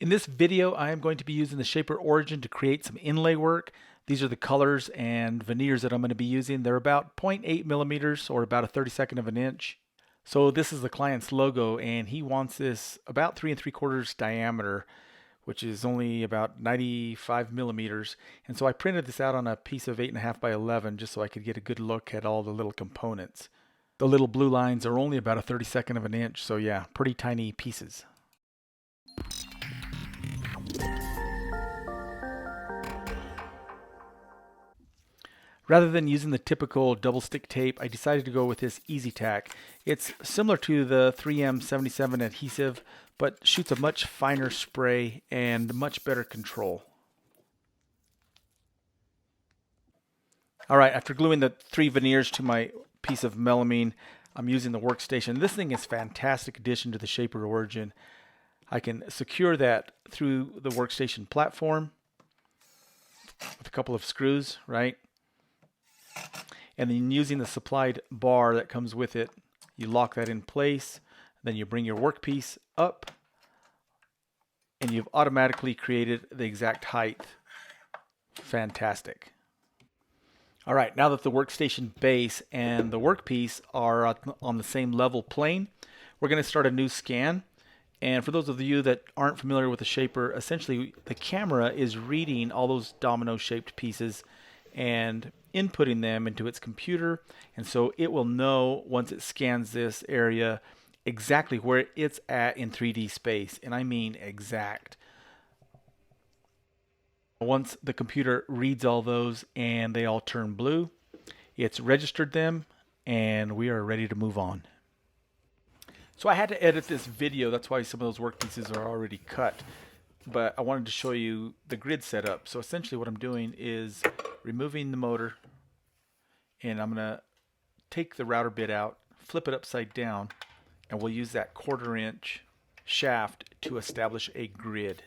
In this video, I am going to be using the Shaper Origin to create some inlay work. These are the colors and veneers that I'm going to be using. They're about 0.8 millimeters or about a 32nd of an inch. So this is the client's logo, and he wants this about 3 3/4 diameter, which is only about 95 millimeters. And so I printed this out on a piece of 8.5 by 11 just so I could get a good look at all the little components. The little blue lines are only about a 32nd of an inch, so yeah, pretty tiny pieces. Rather than using the typical double stick tape, I decided to go with this Easy Tack. It's similar to the 3M77 adhesive, but shoots a much finer spray and much better control. Alright, after gluing the 3 veneers to my piece of melamine, I'm using the workstation. This thing is a fantastic addition to the Shaper Origin. I can secure that through the workstation platform with a couple of screws, right? And then using the supplied bar that comes with it, you lock that in place. Then you bring your workpiece up, and you've automatically created the exact height. Fantastic. All right, now that the workstation base and the workpiece are on the same level plane, we're going to start a new scan. And for those of you that aren't familiar with the Shaper, essentially the camera is reading all those domino-shaped pieces and inputting them into its computer, and so it will know once it scans this area exactly where it's at in 3D space, and I mean exact. Once the computer reads all those and they all turn blue, it's registered them and we are ready to move on. So I had to edit this video, that's why some of those work pieces are already cut, but I wanted to show you the grid setup. So essentially what I'm doing is removing the motor, and I'm going to take the router bit out, flip it upside down, and we'll use that 1/4 inch shaft to establish a grid.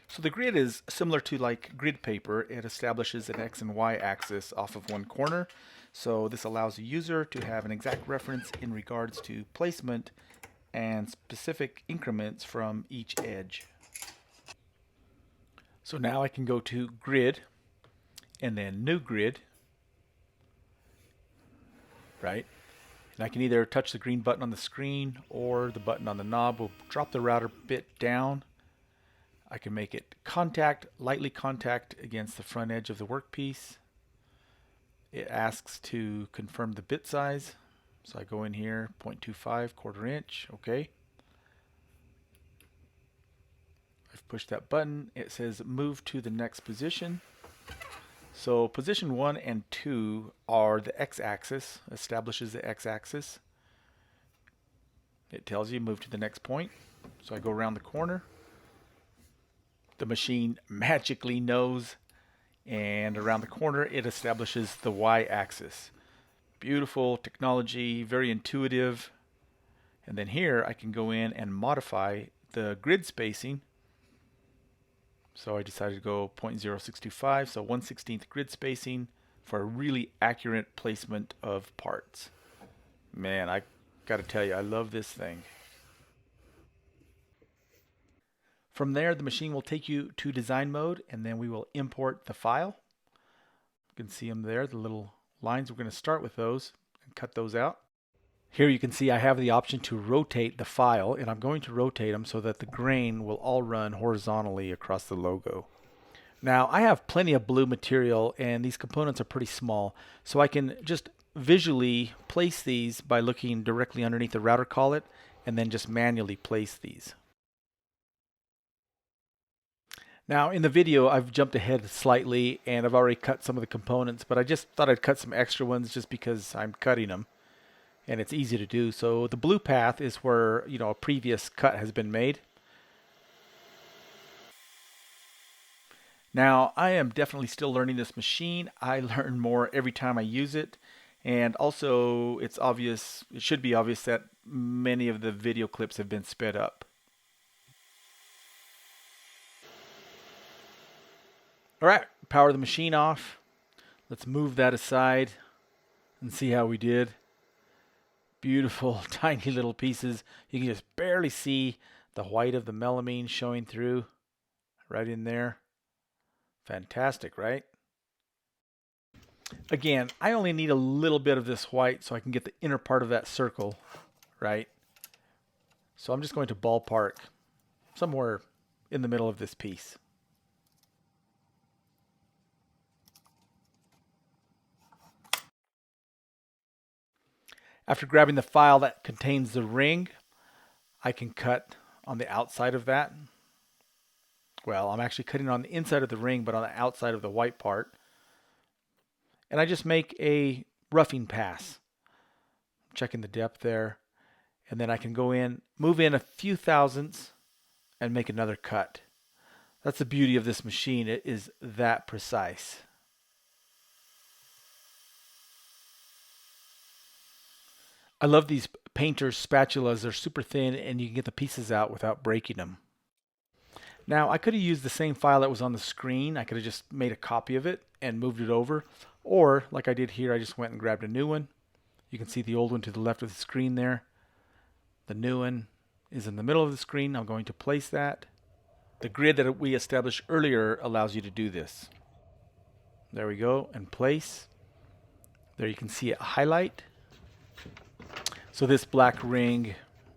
So the grid is similar to like grid paper. It establishes an X and Y axis off of one corner. So this allows the user to have an exact reference in regards to placement and specific increments from each edge. So now I can go to grid and then new grid, right? And I can either touch the green button on the screen or the button on the knob will drop the router bit down. I can make it lightly contact against the front edge of the workpiece. It asks to confirm the bit size. So I go in here, 0.25, 1/4 inch, okay. I've pushed that button. It says move to the next position. So position 1 and 2 are the x-axis, establishes the x-axis. It tells you move to the next point. So I go around the corner. The machine magically knows, and around the corner it establishes the y-axis. Beautiful technology, very intuitive. And then here I can go in and modify the grid spacing. So I decided to go 0.0625, so 1/16 grid spacing for a really accurate placement of parts. Man, I gotta tell you, I love this thing. From there, the machine will take you to design mode, and then we will import the file. You can see them there, the little lines. We're going to start with those and cut those out. Here you can see I have the option to rotate the file, and I'm going to rotate them so that the grain will all run horizontally across the logo. Now I have plenty of blue material and these components are pretty small, so I can just visually place these by looking directly underneath the router collet and then just manually place these. Now in the video I've jumped ahead slightly and I've already cut some of the components, but I just thought I'd cut some extra ones just because I'm cutting them and it's easy to do. So the blue path is where, you know, a previous cut has been made. Now I am definitely still learning this machine. I learn more every time I use it, and also it's obvious, it should be obvious that many of the video clips have been sped up. Alright, power the machine off. Let's move that aside and see how we did. Beautiful tiny little pieces. You can just barely see The white of the melamine showing through right in there. Fantastic, right? Again, I only need a little bit of this white so I can get the inner part of that circle, right? So I'm just going to ballpark somewhere in the middle of this piece. After grabbing the file that contains the ring, I can cut on the outside of that. Well, I'm actually cutting on the inside of the ring, but on the outside of the white part. And I just make a roughing pass, checking the depth there. And then I can go in, move in a few thousandths, and make another cut. That's the beauty of this machine. It is that precise. I love these painter's spatulas. They're super thin and you can get the pieces out without breaking them. Now, I could have used the same file that was on the screen. I could have just made a copy of it and moved it over. Or, like I did here, I just went and grabbed a new one. You can see the old one to the left of the screen there. The new one is in the middle of the screen. I'm going to place that. The grid that we established earlier allows you to do this. There we go, and place. There you can see it highlight. So this black ring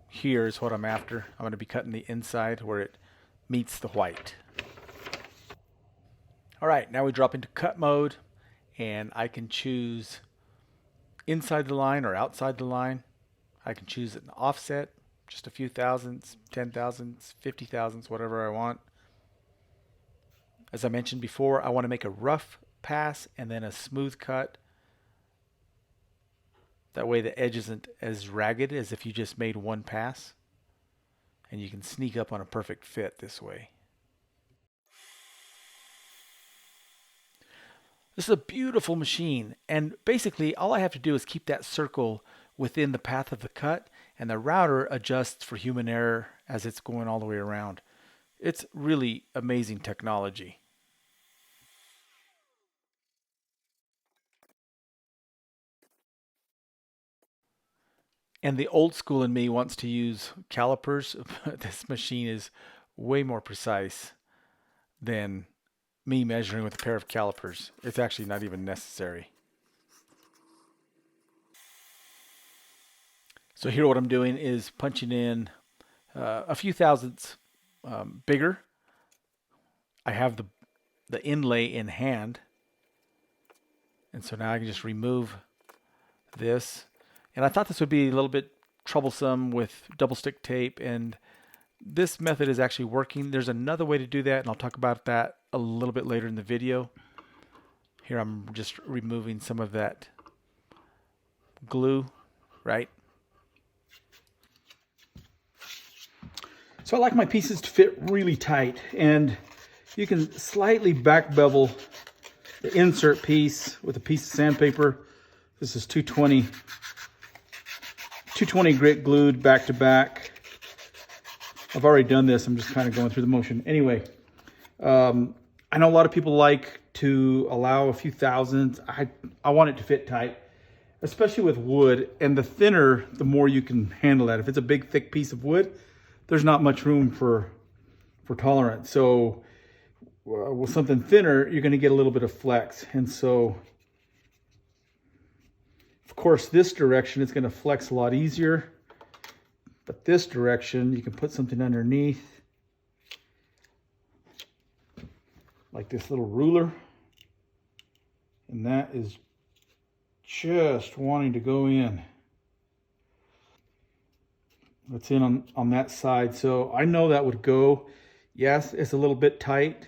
here is what I'm after. I'm going to be cutting the inside where it meets the white. All right, now we drop into cut mode, and I can choose inside the line or outside the line. I can choose an offset, just a few thousandths, 10 thousandths, 50 thousandths, whatever I want. As I mentioned before, I want to make a rough pass and then a smooth cut. That way the edge isn't as ragged as if you just made one pass. And you can sneak up on a perfect fit this way. This is a beautiful machine, and basically all I have to do is keep that circle within the path of the cut, and the router adjusts for human error as it's going all the way around. It's really amazing technology. And the old school in me wants to use calipers. This machine is way more precise than me measuring with a pair of calipers. It's actually not even necessary. So here what I'm doing is punching in a few thousandths bigger. I have the inlay in hand. And so now I can just remove this. And I thought this would be a little bit troublesome with double stick tape, and this method is actually working. There's another way to do that, and I'll talk about that a little bit later in the video. Here I'm just removing some of that glue, right? So I like my pieces to fit really tight, and you can slightly back bevel the insert piece with a piece of sandpaper. This is 220 grit glued back to back. I've already done this. I'm just kind of going through the motion. Anyway, I know a lot of people like to allow a few thousandths. I want it to fit tight, especially with wood. And the thinner, the more you can handle that. If it's a big, thick piece of wood, there's not much room for tolerance. So with something thinner, you're going to get a little bit of flex. And so, of course, this direction is going to flex a lot easier. But this direction, you can put something underneath, like this little ruler. And that is just wanting to go in. It's in on that side. So I know that would go. Yes, it's a little bit tight,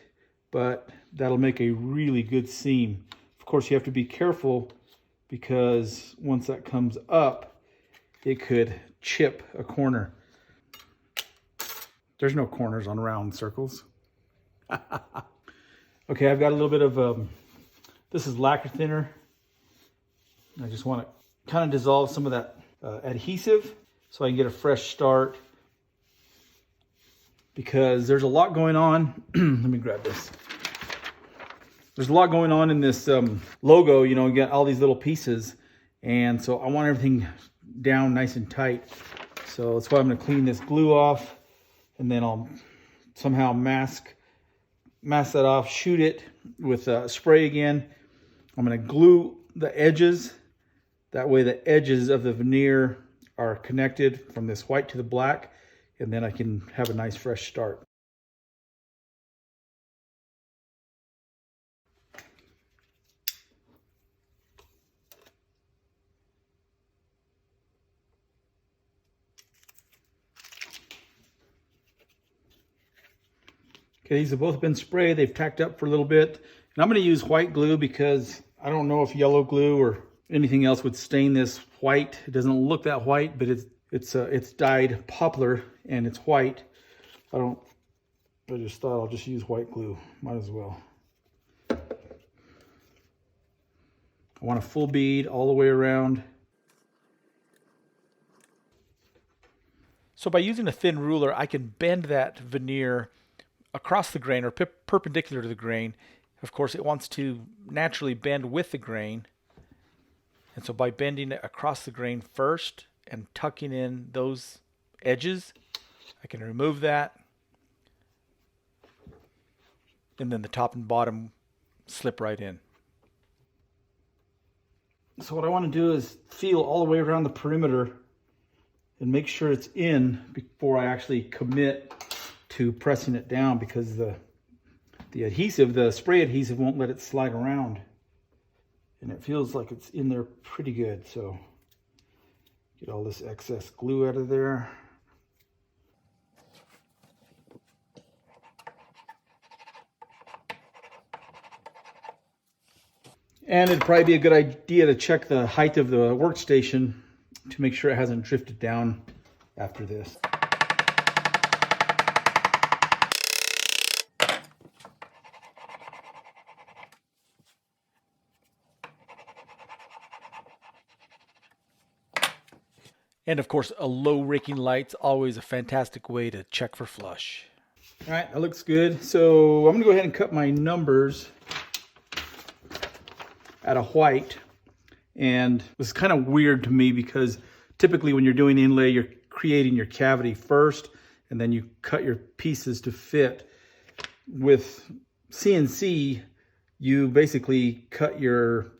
but that'll make a really good seam. Of course, you have to be careful because once that comes up, it could chip a corner. There's no corners on round circles. Okay, I've got a little bit of, this is lacquer thinner. I just want to kind of dissolve some of that adhesive so I can get a fresh start, because there's a lot going on. Let me grab this. There's a lot going on in this logo. You know, you got all these little pieces, and so I want everything down nice and tight. So that's why I'm going to clean this glue off, and then I'll somehow mask that off, shoot it with spray again. I'm going to glue the edges. That way the edges of the veneer are connected from this white to the black, and then I can have a nice fresh start. Okay, these have both been sprayed. They've tacked up for a little bit. And I'm going to use white glue because I don't know if yellow glue or anything else would stain this white. It doesn't look that white, but it's dyed poplar and it's white. I just thought I'll just use white glue. Might as well. I want a full bead all the way around. So by using a thin ruler, I can bend that veneer across the grain or perpendicular to the grain. Of course, it wants to naturally bend with the grain. And so by bending it across the grain first and tucking in those edges, I can remove that. And then the top and bottom slip right in. So what I want to do is feel all the way around the perimeter and make sure it's in before I actually commit to pressing it down, because the adhesive, the spray adhesive, won't let it slide around. And it feels like it's in there pretty good. So get all this excess glue out of there. And it'd probably be a good idea to check the height of the workstation to make sure it hasn't drifted down after this. And of course, a low raking light's always a fantastic way to check for flush. All right, that looks good. So I'm gonna go ahead and cut my numbers out of white. And this is kind of weird to me because typically when you're doing inlay, you're creating your cavity first, and then you cut your pieces to fit. With CNC, you basically cut your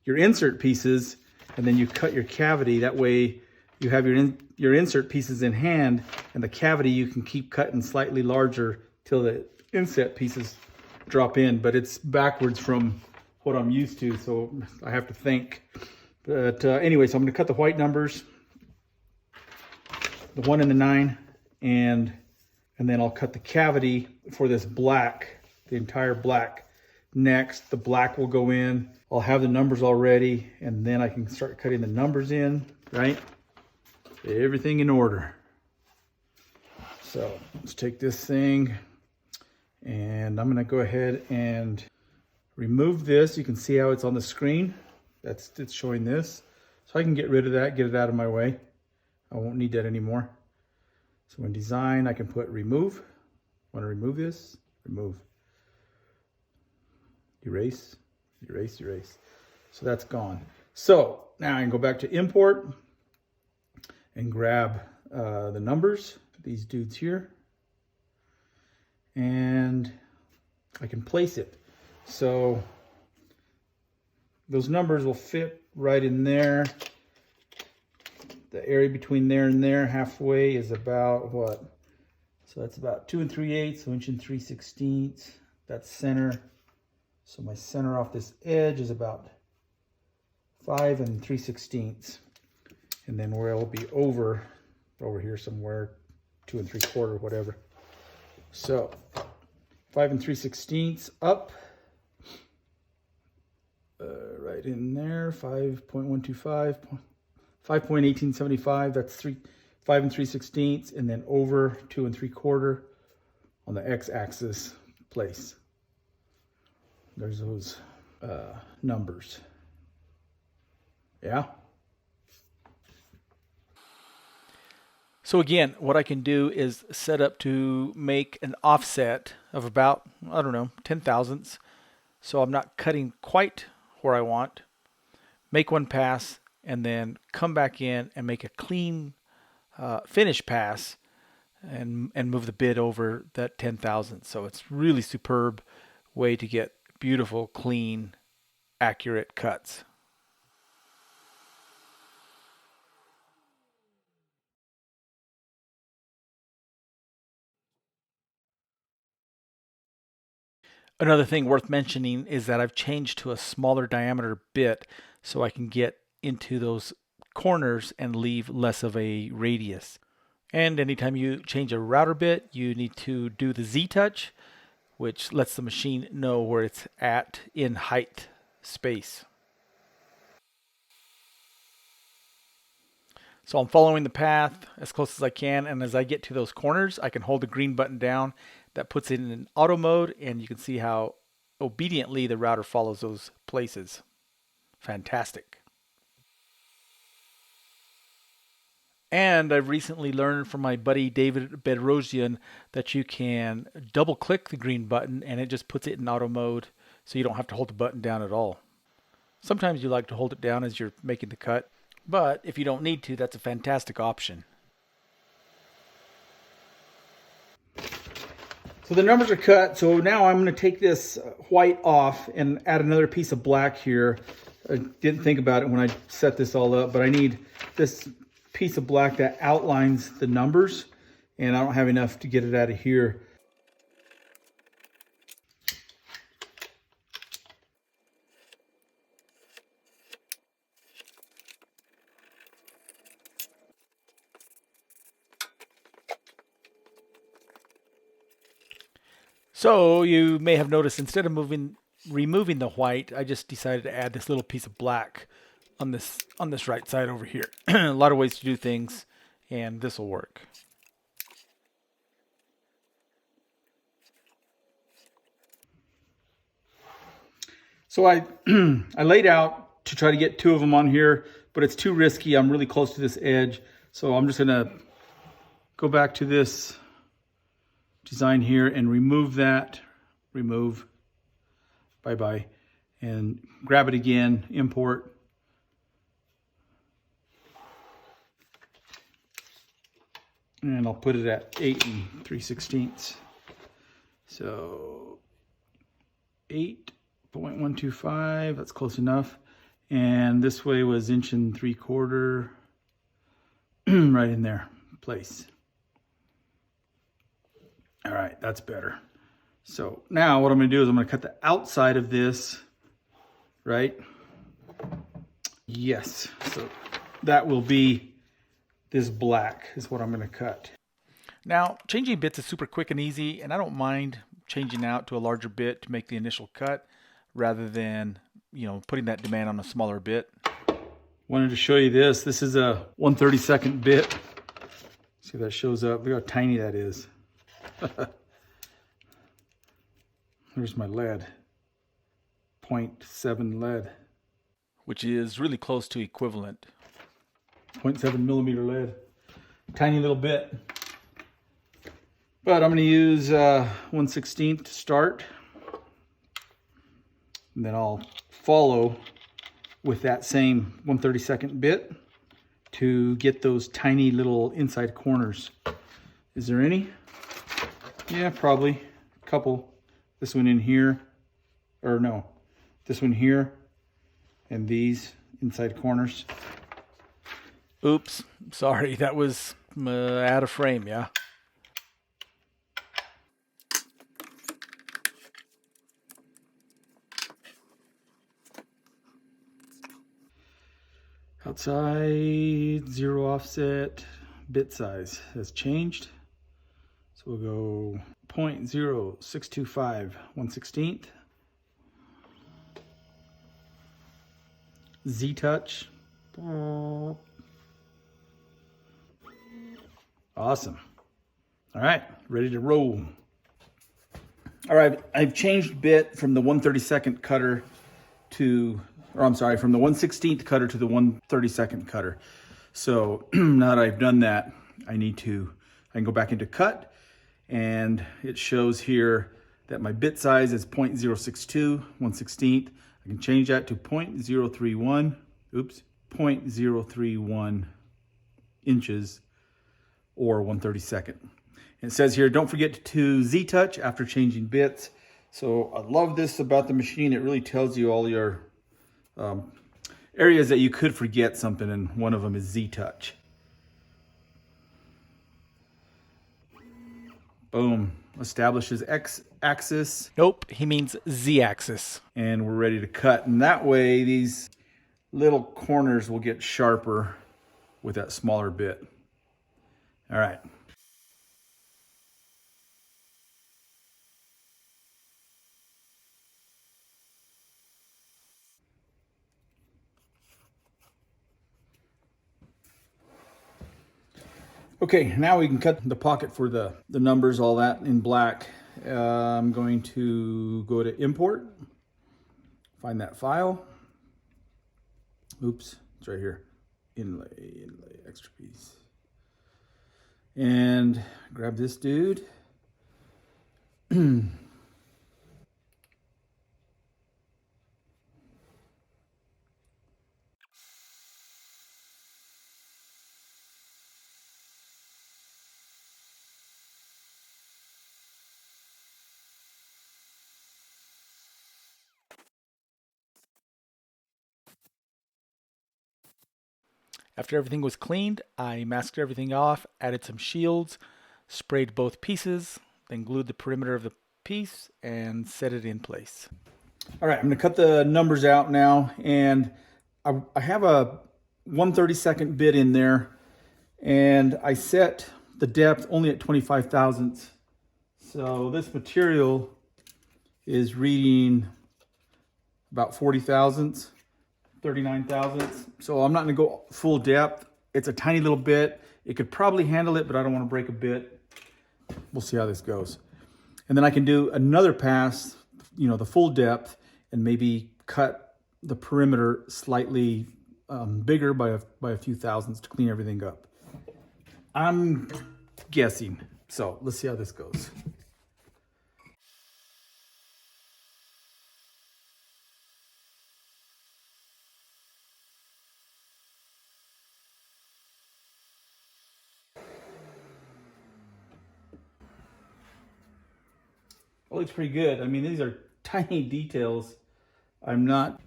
insert pieces, and then you cut your cavity. That way you have your insert pieces in hand, and the cavity you can keep cutting slightly larger till the inset pieces drop in. But it's backwards from what I'm used to, so I have to think. But anyway, so I'm going to cut the white numbers, the 1 and the 9, and then I'll cut the cavity for this black, the entire black. Next, the black will go in. I'll have the numbers already, and then I can start cutting the numbers in, right? Everything in order. So let's take this thing, and I'm going to go ahead and remove this. You can see how it's on the screen. It's showing this. So I can get rid of that, get it out of my way. I won't need that anymore. So in design, I can put remove. Want to remove this? Remove. Erase, erase, erase. So that's gone. So now I can go back to import and grab the numbers, these dudes here, and I can place it. So those numbers will fit right in there. The area between there and there, halfway, is about what? So that's about 2 3/8, so 1 3/16. That's center. So my center off this edge is about 5 3/16. And then where it'll be over here somewhere, 2 3/4, whatever. So 5 3/16 up. Right in there, 5.125, 5.1875, that's 5 3/16, and then over 2 3/4 on the x-axis place. There's those numbers. Yeah. So again, what I can do is set up to make an offset of about, I don't know, 10 thousandths. So I'm not cutting quite where I want. Make one pass and then come back in and make a clean finish pass and move the bit over that 10,000. So it's really superb way to get beautiful, clean, accurate cuts. Another thing worth mentioning is that I've changed to a smaller diameter bit so I can get into those corners and leave less of a radius. And anytime you change a router bit, you need to do the Z touch, which lets the machine know where it's at in height space. So I'm following the path as close as I can, and as I get to those corners, I can hold the green button down. That puts it in auto mode, and you can see how obediently the router follows those places. Fantastic. And I've recently learned from my buddy David Bedrosian that you can double click the green button and it just puts it in auto mode so you don't have to hold the button down at all. Sometimes you like to hold it down as you're making the cut, but if you don't need to, that's a fantastic option. So the numbers are cut, so now I'm going to take this white off and add another piece of black here. I didn't think about it when I set this all up, but I need this piece of black that outlines the numbers, and I don't have enough to get it out of here. So you may have noticed instead of removing the white, I just decided to add this little piece of black on this right side over here. A lot of ways to do things, and this will work. So I I laid out to try to get two of them on here, but it's too risky. I'm really close to this edge, so I'm just gonna go back to this design here and remove that, remove, bye-bye, and grab it again, import. And I'll put it at 8 3/16. So 8.125, that's close enough. And this way was 1 3/4, right in there, place. All right, that's better. So now what I'm going to do is I'm going to cut the outside of this, right? Yes, so that will be this black is what I'm going to cut. Now, changing bits is super quick and easy, and I don't mind changing out to a larger bit to make the initial cut rather than, putting that demand on a smaller bit. Wanted to show you this. This is a 1/32 bit. See if that shows up. Look how tiny that is. There's my lead. 0.7 lead. Which is really close to equivalent. 0.7 millimeter lead. Tiny little bit. But I'm going to use 1/16 to start. And then I'll follow with that same 1/32 bit to get those tiny little inside corners. Is there any? Yeah, probably a couple. This one in here, or no, this one here, and these inside corners. Oops, sorry, that was out of frame, yeah. Outside, 0 offset, bit size has changed. So we'll go 0.0625, 1/16. Z touch. Awesome. All right, ready to roll. All right, I've changed bit from the 1/32 cutter to, or I'm sorry, from the 1/16 cutter to the 1/32 cutter. So now that I've done that, I can go back into cut, and it shows here that my bit size is 0.062, 1/16. I can change that to 0.031, 0.031 inches or 1/32. It says here, don't forget to Z-touch after changing bits. So I love this about the machine. It really tells you all your areas that you could forget something, and one of them is Z-touch. Boom. Establishes X-axis. Nope, he means Z-axis. And we're ready to cut. And that way, these little corners will get sharper with that smaller bit. All right. Okay, now we can cut the pocket for the numbers, all that in black. I'm going to go to import, find that file. Oops, it's right here. Inlay, extra piece. And grab this dude. After everything was cleaned, I masked everything off, added some shields, sprayed both pieces, then glued the perimeter of the piece and set it in place. All right, I'm gonna cut the numbers out now, and I have a 1/32 bit in there, and I set the depth only at 25 thousandths. So this material is reading about 40 thousandths, 39 thousandths. So I'm not gonna go full depth. It's a tiny little bit. It could probably handle it, but I don't wanna break a bit. We'll see how this goes. And then I can do another pass, you know, the full depth, and maybe cut the perimeter slightly bigger by a few thousandths to clean everything up. I'm guessing. So let's see how this goes. It looks pretty good. I mean, these are tiny details. I'm not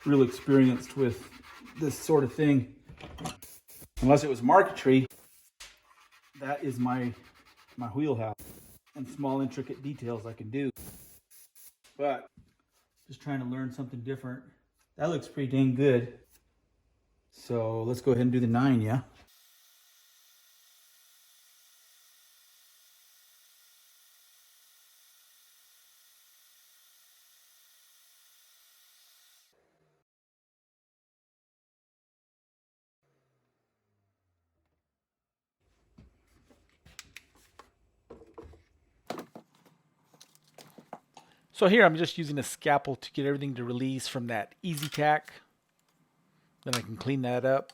real experienced with this sort of thing. Unless it was marquetry, that is my wheelhouse. And small intricate details I can do. But just trying to learn something different. That looks pretty dang good. So let's go ahead and do the 9, yeah? So here I'm just using a scalpel to get everything to release from that easy tack. Then I can clean that up.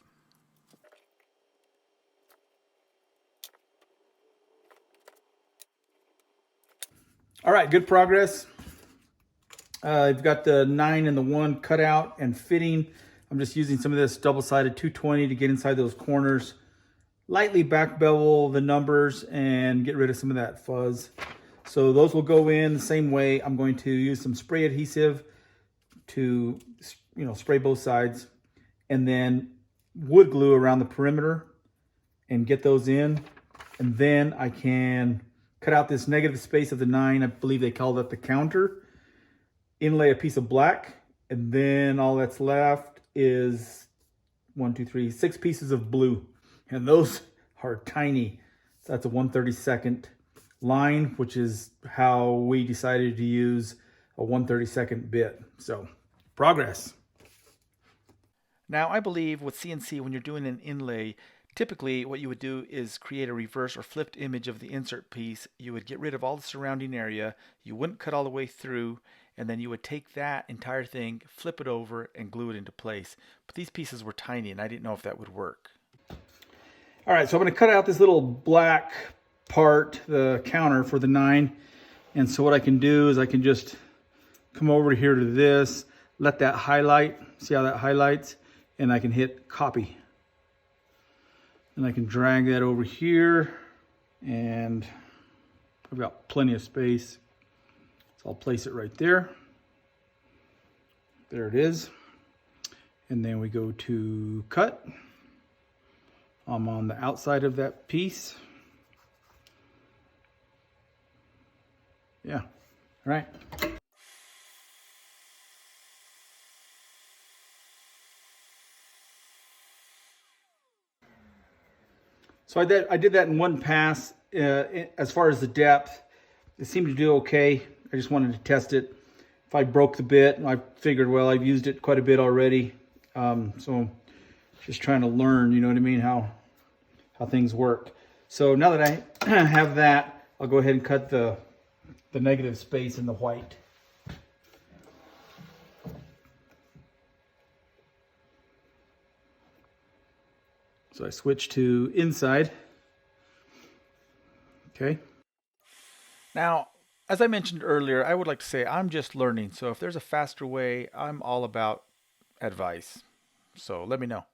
All right, good progress. I've got the 9 and the 1 cut out and fitting. I'm just using some of this double-sided 220 to get inside those corners. Lightly back bevel the numbers and get rid of some of that fuzz. So those will go in the same way. I'm going to use some spray adhesive to, you know, spray both sides, and then wood glue around the perimeter and get those in. And then I can cut out this negative space of the 9. I believe they call that the counter. Inlay a piece of black, and then all that's left is 6 pieces of blue. And those are tiny. So that's a 1/32 line, which is how we decided to use a 1/32 bit. So progress. Now I believe with CNC, when you're doing an inlay, typically what you would do is create a reverse or flipped image of the insert piece. You would get rid of all the surrounding area. You wouldn't cut all the way through, and then you would take that entire thing, flip it over, and glue it into place. But these pieces were tiny, and I didn't know if that would work. All right, so I'm going to cut out this little black part, the counter for the 9. And so what I can do is I can just come over here to this, let that highlight, see how that highlights, and I can hit copy. And I can drag that over here And I've got plenty of space. So I'll place it right there. There it is. And then we go to cut. I'm on the outside of that piece. Yeah, all right. So I did that in one pass. As far as the depth, it seemed to do okay. I just wanted to test it. If I broke the bit, I figured, well, I've used it quite a bit already. So just trying to learn, you know what I mean, how things work. So now that I have that, I'll go ahead and cut the negative space in the white. So I switch to inside. Okay. Now, as I mentioned earlier, I would like to say I'm just learning. So if there's a faster way, I'm all about advice. So let me know.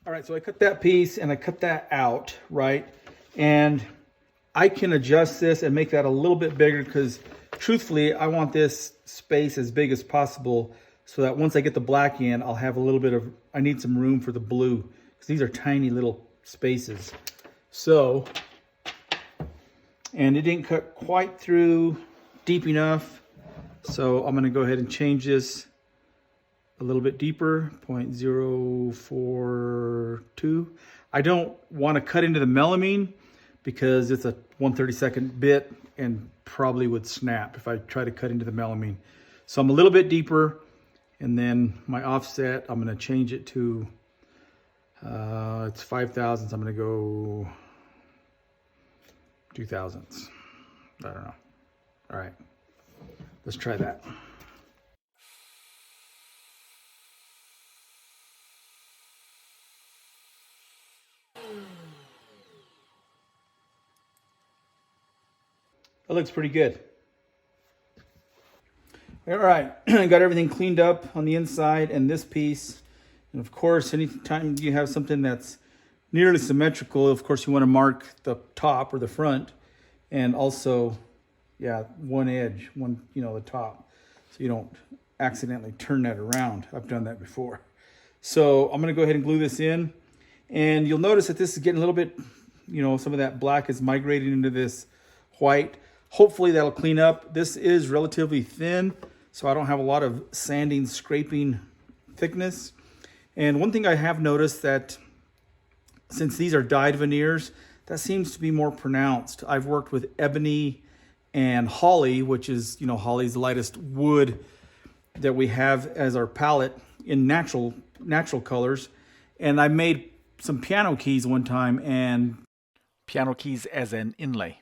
All right, so I cut that piece and I cut that out, right? And I can adjust this and make that a little bit bigger because truthfully, I want this space as big as possible so that once I get the black in, I'll have a little bit of, I need some room for the blue because these are tiny little spaces. So, and it didn't cut quite through deep enough. So I'm gonna go ahead and change this a little bit deeper, 0.042. I don't want to cut into the melamine because it's a 1/32 bit and probably would snap if I try to cut into the melamine. So I'm a little bit deeper, and then my offset, I'm going to change it to, it's 5 thousandths. I'm going to go 2 thousandths. I don't know. All right, let's try that. That looks pretty good. All right, I got everything cleaned up on the inside and this piece. And of course, anytime you have something that's nearly symmetrical, of course, you want to mark the top or the front and also, yeah, one edge, the top, so you don't accidentally turn that around. I've done that before. So I'm going to go ahead and glue this in. And you'll notice that this is getting a little bit, some of that black is migrating into this white. Hopefully that'll clean up. This is relatively thin, so I don't have a lot of sanding, scraping thickness. And one thing I have noticed that since these are dyed veneers, that seems to be more pronounced. I've worked with ebony and holly, which is, holly's the lightest wood that we have as our palette in natural colors. And I made some piano keys one time, and Piano keys as an inlay.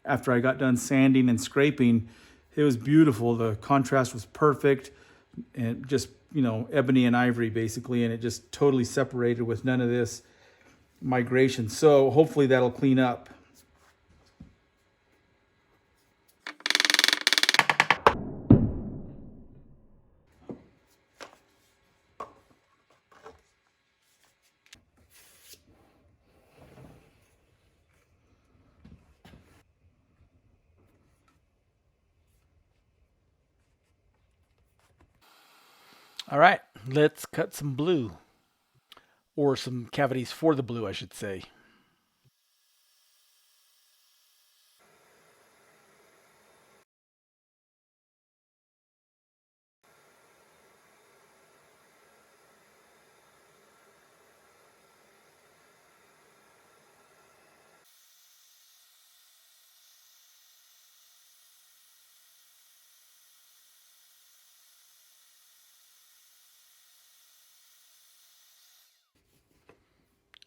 after I got done sanding and scraping, it was beautiful. The contrast was perfect, and just, ebony and ivory basically, and it just totally separated with none of this migration. So hopefully that'll clean up. All right, let's cut some blue, or some cavities for the blue, I should say.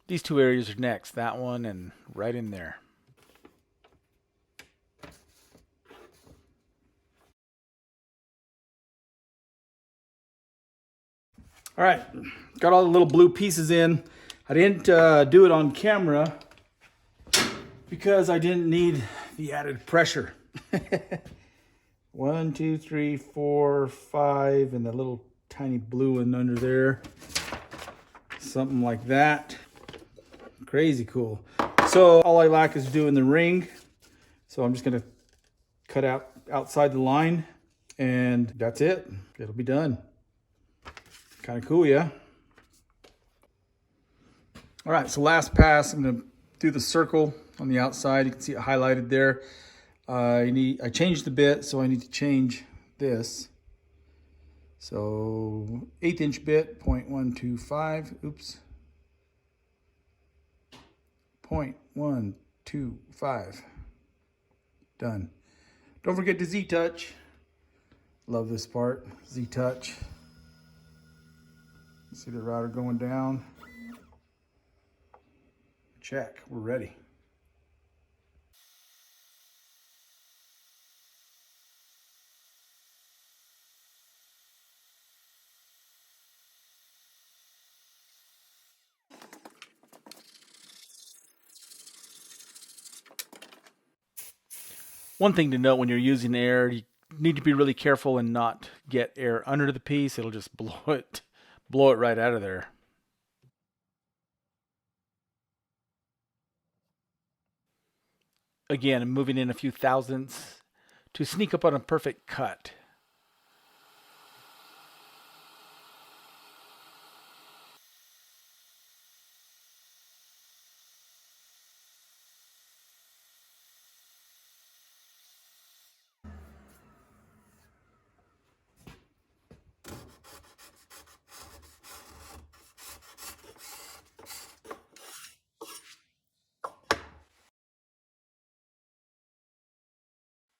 These two areas are next, that one and right in there. All right, got all the little blue pieces in. I didn't do it on camera because I didn't need the added pressure. 1, 2, 3, 4, 5, and the little tiny blue one under there. Something like that. Crazy cool. So all I lack is doing the ring. So I'm just gonna cut out outside the line and that's it. It'll be done. Kind of cool, yeah? All right, so last pass, I'm gonna do the circle on the outside. You can see it highlighted there. I changed the bit, so I need to change this. So 1/8 inch bit, 0.125, oops. 0.125, done. Don't forget to Z-touch. Love this part, Z-touch. See the router going down. Check, we're ready. One thing to note when you're using air, you need to be really careful and not get air under the piece. It'll just blow it right out of there. Again, I'm moving in a few thousandths to sneak up on a perfect cut.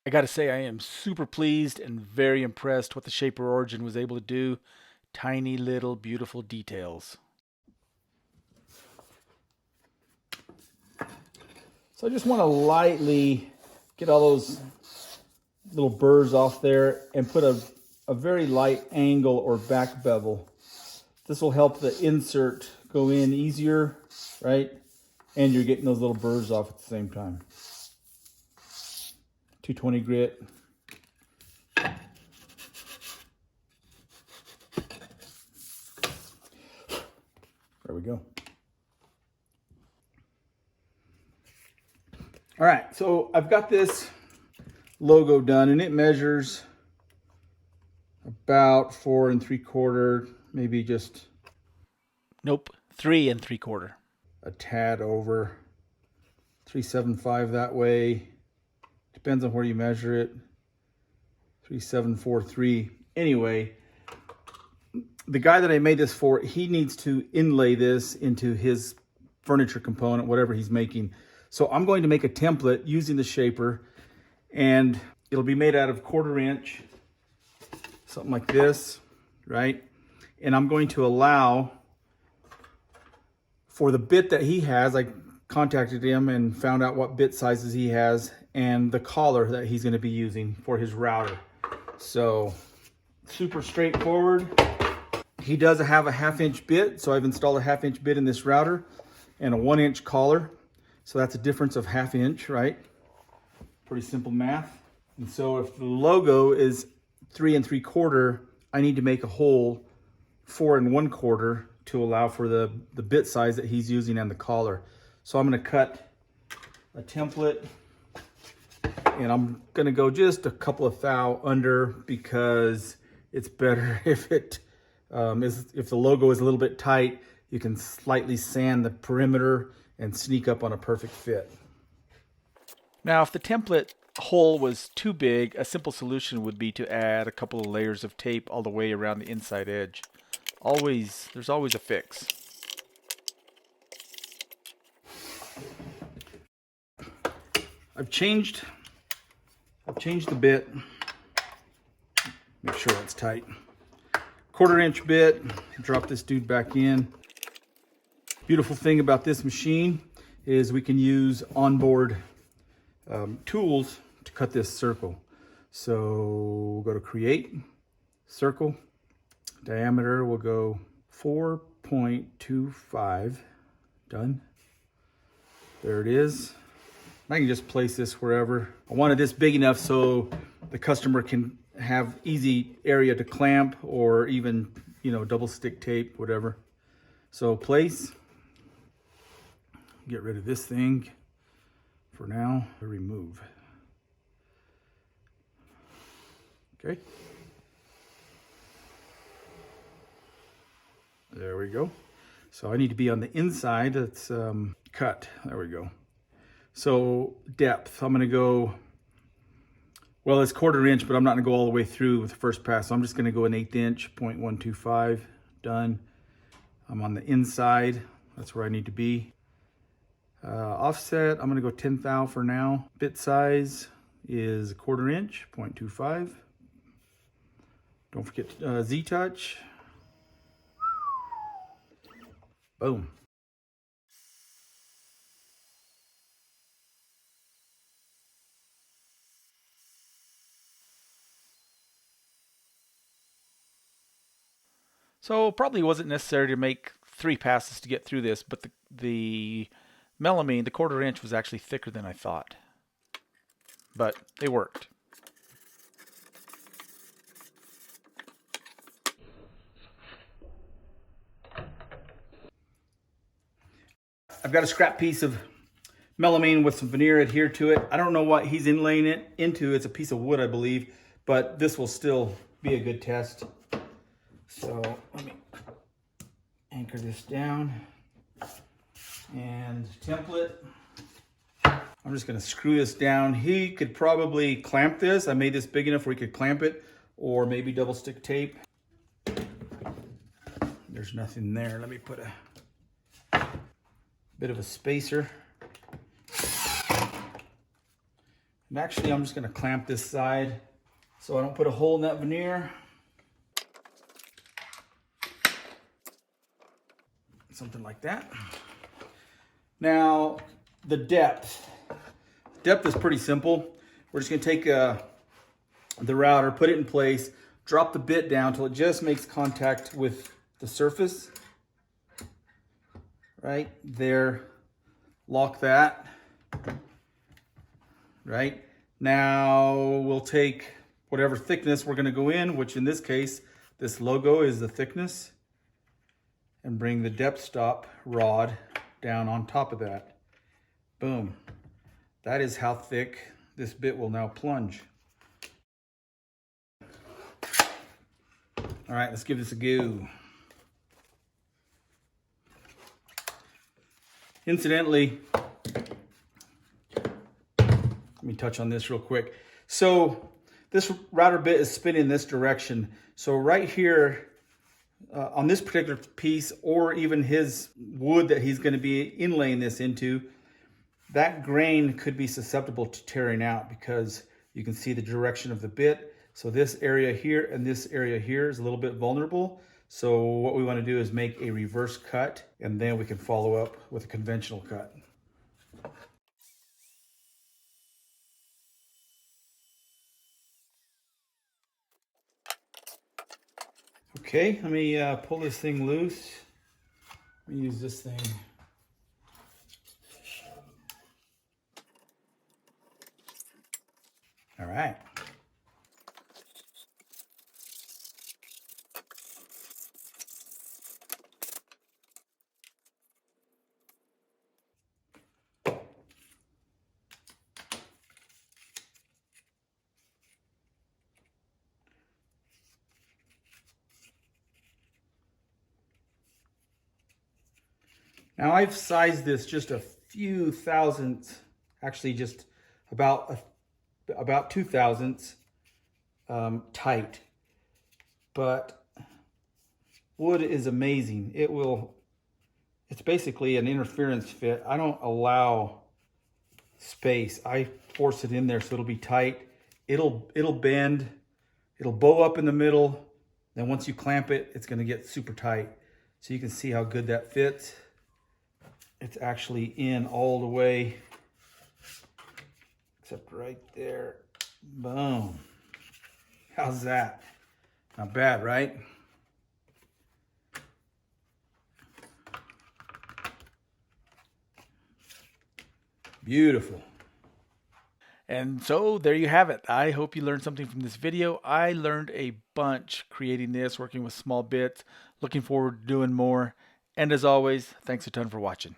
I gotta say, I am super pleased and very impressed what the Shaper Origin was able to do. Tiny little beautiful details. So I just want to lightly get all those little burrs off there and put a very light angle or back bevel. This will help the insert go in easier, right? And you're getting those little burrs off at the same time. 220 grit. There we go. All right, so I've got this logo done and it measures about 4 3/4, maybe just Nope, 3 3/4. a tad over 375 that way. Depends on where you measure it. 3743. Anyway, the guy that I made this for, he needs to inlay this into his furniture component, whatever he's making. So I'm going to make a template using the shaper, and it'll be made out of 1/4 inch, something like this, right? And I'm going to allow for the bit that he has. I contacted him and found out what bit sizes he has and the collar that he's going to be using for his router. So super straightforward. He does have a 1/2 inch bit, so I've installed a 1/2 inch bit in this router and a 1 inch collar. So that's a difference of 1/2 inch, right? Pretty simple math. And so if the logo is 3 3/4, I need to make a hole 4 1/4 to allow for the bit size that he's using and the collar. So I'm going to cut a template, and I'm going to go just a couple of thou under, because it's better if it if the logo is a little bit tight, you can slightly sand the perimeter and sneak up on a perfect fit. Now, if the template hole was too big, a simple solution would be to add a couple of layers of tape all the way around the inside edge. There's always a fix. I've changed the bit. Make sure it's tight. 1/4 inch bit. Drop this dude back in. Beautiful thing about this machine is we can use onboard tools to cut this circle. So we'll go to create, circle, diameter will go 4.25, done. There it is. I can just place this wherever. I wanted this big enough so the customer can have easy area to clamp, or even, double stick tape, whatever. So place, get rid of this thing. for now. Remove. Okay. There we go. So I need to be on the inside. That's cut. There we go. So depth, I'm going to go, well, it's 1/4 inch, but I'm not going to go all the way through with the first pass. So I'm just going to go an 1/8 inch, 0.125. Done. I'm on the inside. That's where I need to be. Offset, I'm going to go 10th thou for now. Bit size is 1/4 inch, 0.25. Don't forget Z-touch. Boom. So probably wasn't necessary to make 3 passes to get through this, but the melamine, the 1/4 inch, was actually thicker than I thought. But it worked. I've got a scrap piece of melamine with some veneer adhered to it. I don't know what he's inlaying it into. It's a piece of wood, I believe, but this will still be a good test. So let me anchor this down and template. I'm just going to screw this down. He could probably clamp this. I made this big enough where he could clamp it, or maybe double stick tape. There's nothing there. Let me put a bit of a spacer. And actually, I'm just going to clamp this side so I don't put a hole in that veneer. Something like that. Now, the depth. Depth is pretty simple. We're just going to take the router, put it in place, drop the bit down till it just makes contact with the surface. Right there. Lock that. Right. Now we'll take whatever thickness we're going to go in, which in this case, this logo is the thickness, and bring the depth stop rod down on top of that. Boom. That is how thick this bit will now plunge. All right, let's give this a go. Incidentally, let me touch on this real quick. So this router bit is spinning this direction. So right here on this particular piece, or even his wood that he's going to be inlaying this into, that grain could be susceptible to tearing out because you can see the direction of the bit. So this area here and this area here is a little bit vulnerable. So what we want to do is make a reverse cut, and then we can follow up with a conventional cut. Okay, let me pull this thing loose. Let me use this thing. All right. Now I've sized this just a few thousandths, actually just about 2 thousandths tight. But wood is amazing. It's basically an interference fit. I don't allow space. I force it in there so it'll be tight. It'll bend. It'll bow up in the middle. Then once you clamp it, it's gonna get super tight. So you can see how good that fits. It's actually in all the way, except right there. Boom. How's that? Not bad, right? Beautiful. And so there you have it. I hope you learned something from this video. I learned a bunch creating this, working with small bits. Looking forward to doing more. And as always, thanks a ton for watching.